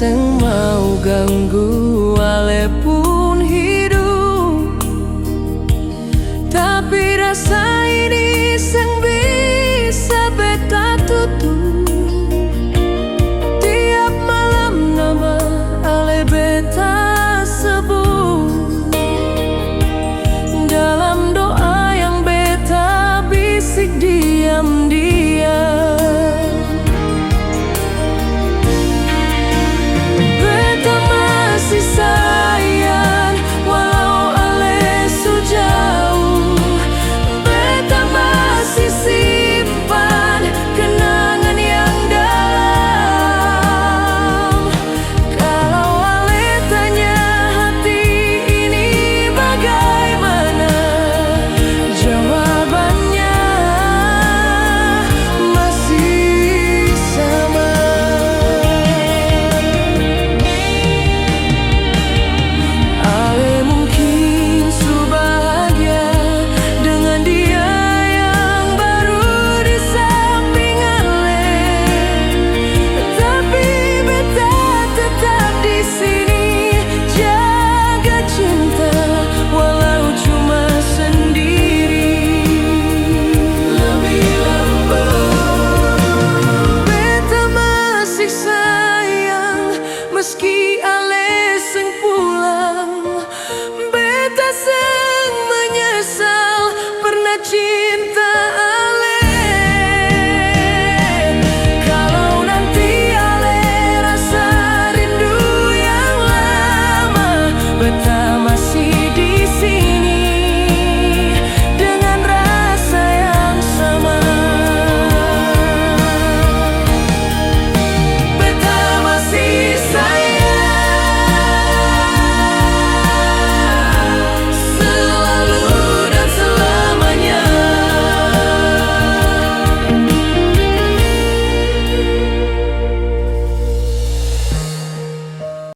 sing mau ganggu ale pun hidup, tapi rasa ini sing bisa beta tutup. Tiap malam nama ale beta sebut dalam doa yang beta bisik diam-diam. Sayang, walau ale su jauh, beta masih simpan kenangan yang dalam. Kalau ale tanya hati ini bagaimana, jawabannya masih sama. Meski ale seng pulang, beta seng menyesal pernah cinta ale. Kalau nanti ale rasa rindu yang lama, beta masih